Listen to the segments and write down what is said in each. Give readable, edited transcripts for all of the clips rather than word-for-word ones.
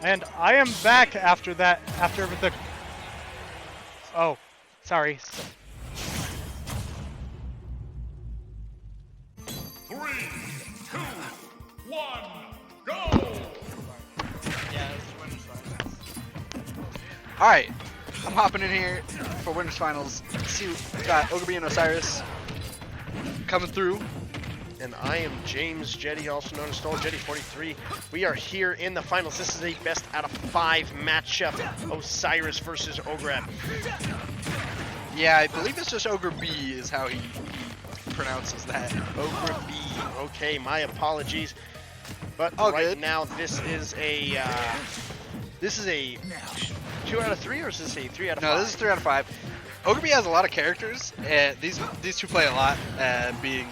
And I am back after that, after the... Oh, sorry. 3, 2, 1, go! Yeah, it's winners finals. Alright, I'm hopping in here for winners finals. See, we got Ogreb and Osiris coming through. And I am James Jetty, also known as Stolen Jetty 43. We are here in the finals. This is a best out of 5 matchup. Osiris versus Ogreb. Yeah, I believe it's just Ogreb is how he pronounces that. Ogreb. Okay, my apologies. But All right good. now this is a 2 out of 3, or is this a 3 out of 5? No, this is 3 out of 5. Ogreb has a lot of characters. These two play a lot, being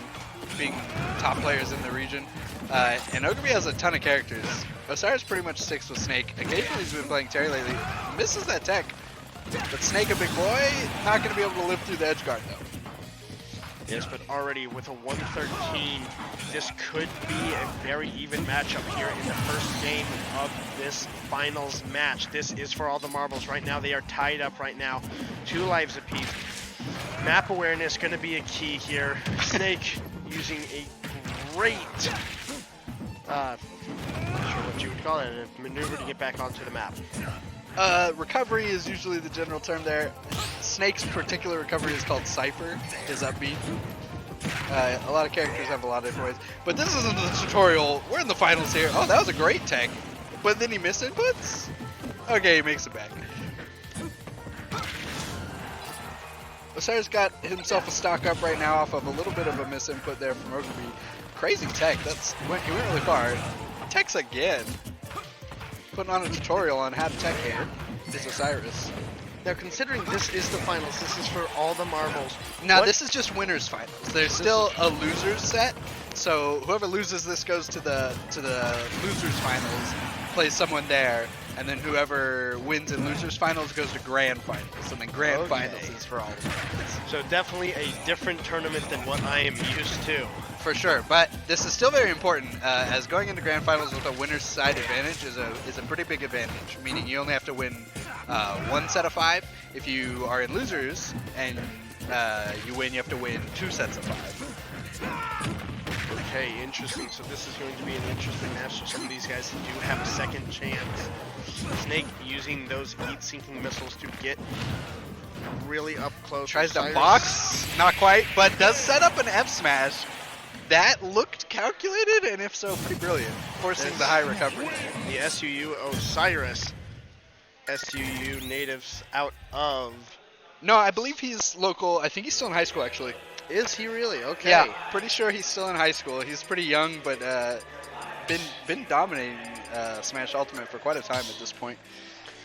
top players in the region. And Ogreb has a ton of characters. Osiris pretty much sticks with Snake. Occasionally he's been playing Terry lately. Misses that tech. But Snake, a big boy, not going to be able to live through the edge guard though. Yes, but already with a 113, this could be a very even matchup here in the first game of this finals match. This is for all the marbles. Right now they are tied up right now, 2 lives apiece. Map awareness going to be a key here. Snake using a great, not sure what you would call it, a maneuver to get back onto the map. Recovery is usually the general term there. Snake's particular recovery is called Cypher, his upbeat. A lot of characters have a lot of different ways. But this isn't the tutorial. We're in the finals here. Oh, that was a great tech. But then he missed inputs? Okay, he makes it back. Osiris got himself a stock up right now off of a little bit of a misinput there from Ogreb. Crazy tech. He went really far. Techs again. Putting on a tutorial on how to tech here is Osiris. Now, considering this is the finals, this is for all the marbles. Now, this is just winners finals. There's still a losers set, so whoever loses this goes to the losers finals, plays someone there, and then whoever wins in losers finals goes to grand finals, and then grand finals is for all of them. So definitely a different tournament than what I am used to. For sure, but this is still very important, as going into grand finals with a winner's side advantage is a pretty big advantage, meaning you only have to win 1 set of 5. If you are in losers and you win, you have to win 2 sets of 5. Okay, interesting. So this is going to be an interesting match. So some of these guys do have a second chance. Snake using those heat-sinking missiles to get really up close. Tries to Osiris. box, not quite, but does set up an F smash. That looked calculated, and if so, pretty brilliant, forcing the high recovery. The SUU Osiris. SUU natives out of... No, I believe he's local. I think he's still in high school, actually. Is he really? Okay. Yeah, pretty sure he's still in high school. He's pretty young, but been dominating Smash Ultimate for quite a time at this point.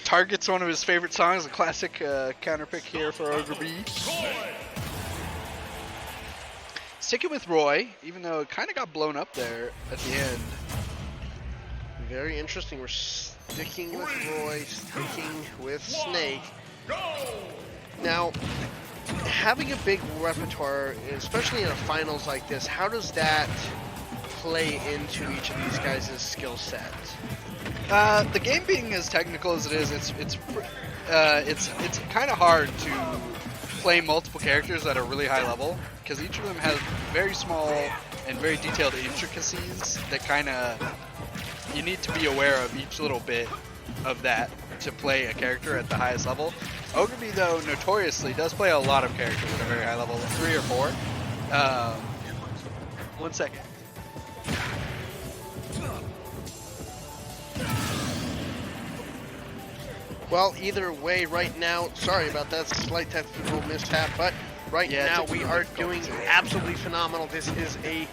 Target's one of his favorite songs, a classic counter pick here for Ogreb. Sticking with Roy, even though it kind of got blown up there at the end. Very interesting. We're sticking with Roy, sticking with Snake. Now, having a big repertoire, especially in a finals like this, how does that play into each of these guys' skill sets? The game being as technical as it is, it's kind of hard to play multiple characters at a really high level, because each of them has very small and very detailed intricacies that kind of you need to be aware of each little bit of that to play a character at the highest level. Ogreb, though, notoriously does play a lot of characters at a very high level, 3 or 4. 1 second. Well, either way, right now, sorry about that slight technical mishap, but right now we are doing absolutely phenomenal. This is a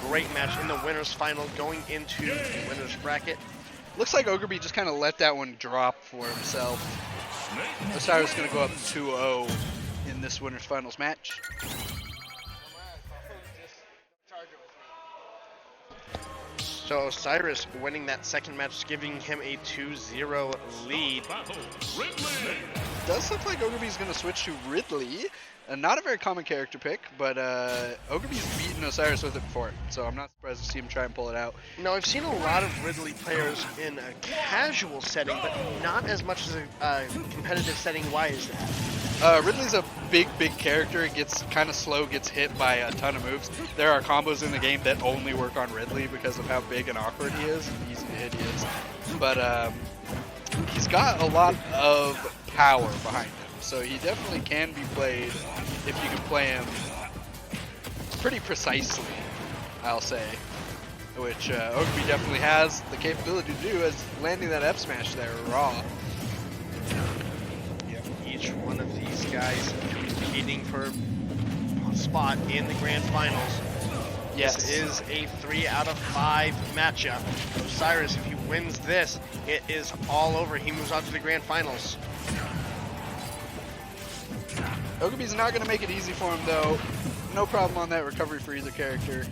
great match in the winners final going into the winners bracket. Looks like Ogreb just kind of let that one drop for himself. Osiris is going to go up 2-0 in this winners finals match. So Osiris winning that second match, giving him a 2-0 lead. Does look like Ogreb is going to switch to Ridley. Not a very common character pick, but Ogreby's beaten Osiris with it before, so I'm not surprised to see him try and pull it out. Now, I've seen a lot of Ridley players in a casual setting, but not as much as a competitive setting. Why is that? Ridley's a big character. It gets kind of slow, gets hit by a ton of moves. There are combos in the game that only work on Ridley because of how big and awkward he is, and easy to hit he is. But he's got a lot of power behind him. So he definitely can be played if you can play him pretty precisely, I'll say. Which Ogreb definitely has the capability to do, as landing that F smash there raw. Yep, each one of these guys competing for a spot in the grand finals. Yes. This is a 3 out of 5 matchup. Osiris, if he wins this, it is all over. He moves on to the grand finals. Ogreby's not going to make it easy for him, though. No problem on that recovery for either character.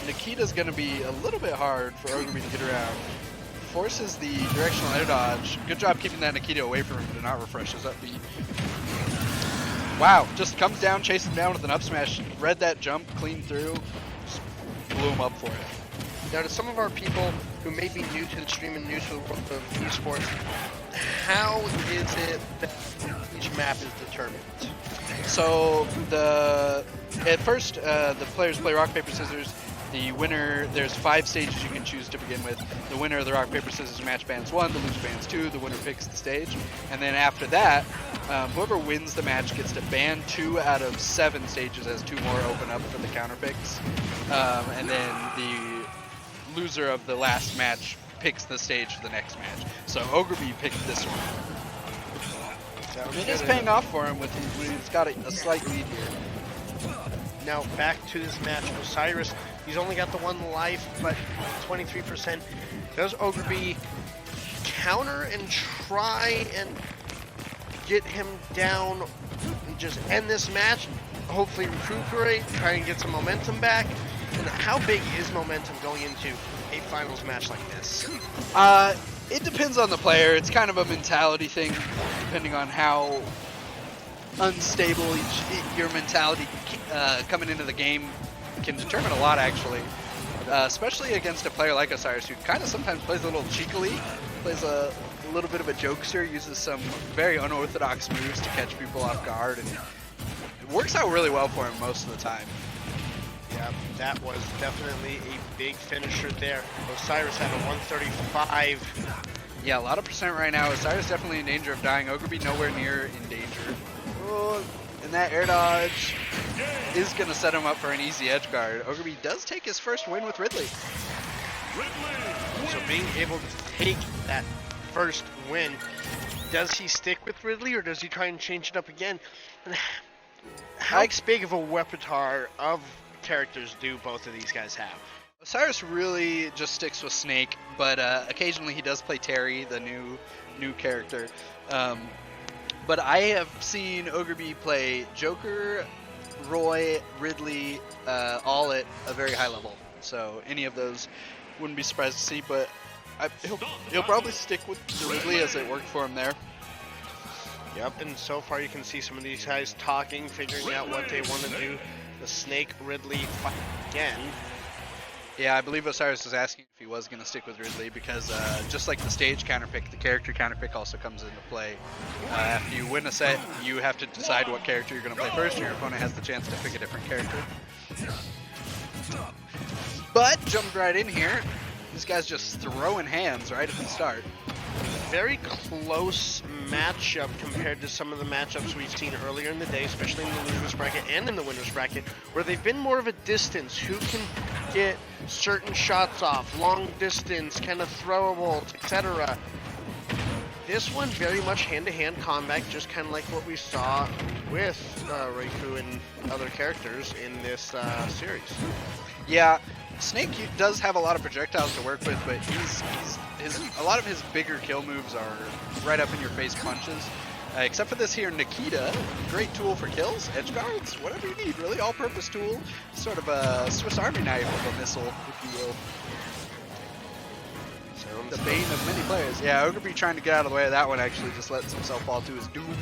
Nikita's going to be a little bit hard for Ogreby to get around. Forces the directional air dodge. Good job keeping that Nikita away from him to not refresh his up B. Wow, just comes down, chases him down with an up smash. Read that jump, clean through, just blew him up for it. Now, to some of our people who may be new to the stream and new to the world of esports, how is it that each map is determined? So at first the players play rock paper scissors. The winner, there's 5 stages you can choose to begin with. The winner of the rock paper scissors match bans 1, the loser bans 2. The winner picks the stage, and then after that, whoever wins the match gets to ban 2 out of 7 stages as 2 more open up for the counter picks, and then the loser of the last match picks the stage for the next match. So Ogreby picked this one. It is paying off for him with he's got a slight lead here. Now back to this match. Osiris, he's only got the 1 life, but 23%. Does Ogreby counter and try and get him down and just end this match? Hopefully recuperate, try and get some momentum back. And how big is momentum going into a finals match like this? It depends on the player. It's kind of a mentality thing, depending on how unstable your mentality coming into the game can determine a lot, actually. Especially against a player like Osiris, who kind of sometimes plays a little cheekily, plays a little bit of a jokester, uses some very unorthodox moves to catch people off guard, and it works out really well for him most of the time. Yeah, that was definitely a big finisher there. Osiris had a 135. Yeah, a lot of percent right now. Osiris definitely in danger of dying. Ogreby nowhere near in danger. Oh, and that air dodge is going to set him up for an easy edge guard. Ogreby does take his first win with Ridley. So being able to take that first win, does he stick with Ridley or does he try and change it up again? And how big of a repertoire of characters do both of these guys have? Osiris really just sticks with Snake, but occasionally he does play Terry, the new character. But I have seen Ogreby play Joker, Roy, Ridley, all at a very high level. So any of those wouldn't be surprised to see, but he'll probably stick with Ridley as it worked for him there. Yep, and so far you can see some of these guys talking, figuring out what they want to do. The Snake Ridley fight again. Yeah, I believe Osiris was asking if he was going to stick with Ridley because just like the stage counterpick, the character counterpick also comes into play. After you win a set, you have to decide what character you're going to play first, and your opponent has the chance to pick a different character. But jumped right in here. This guy's just throwing hands right at the start. Very close matchup compared to some of the matchups we've seen earlier in the day, especially in the losers bracket and in the winners bracket, where they've been more of a distance. Who can get certain shots off, long distance, kind of throwables, etc. This one very much hand-to-hand combat, just kind of like what we saw with Reiku and other characters in this series. Yeah, Snake does have a lot of projectiles to work with, but a lot of his bigger kill moves are right up in your face punches. Except for this here Nikita, great tool for kills, edge guards, whatever you need, really all-purpose tool. Sort of a Swiss Army knife of a missile, if you will. The bane of many players. Yeah, Ogreby trying to get out of the way of that one actually just lets himself fall to his doom.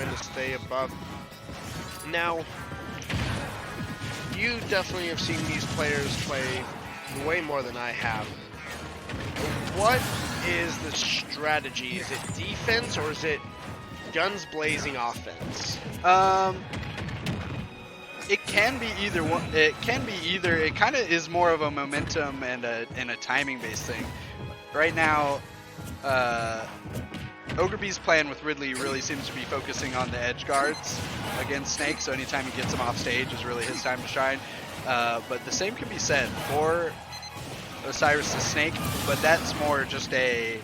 trying to stay above. Now, you definitely have seen these players play way more than I have. What is the strategy? Is it defense or is it guns blazing offense? It can be either one. It can be either. It kind of is more of a momentum and a timing based thing. Right now, Ogreb's plan with Ridley really seems to be focusing on the edge guards against Snake. So anytime he gets him off stage is really his time to shine. But the same can be said for Osiris the Snake, but that's more just a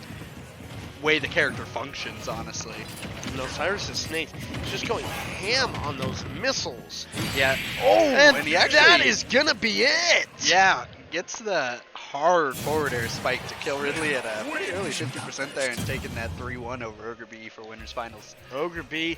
way the character functions, honestly. And Osiris the Snake is just going ham on those missiles. Yeah. And he actually, that is gonna be it! Yeah, gets the hard forward air spike to kill Ridley at a pretty early 50% there and taking that 3-1 over Ogreb for winners finals. Ogreb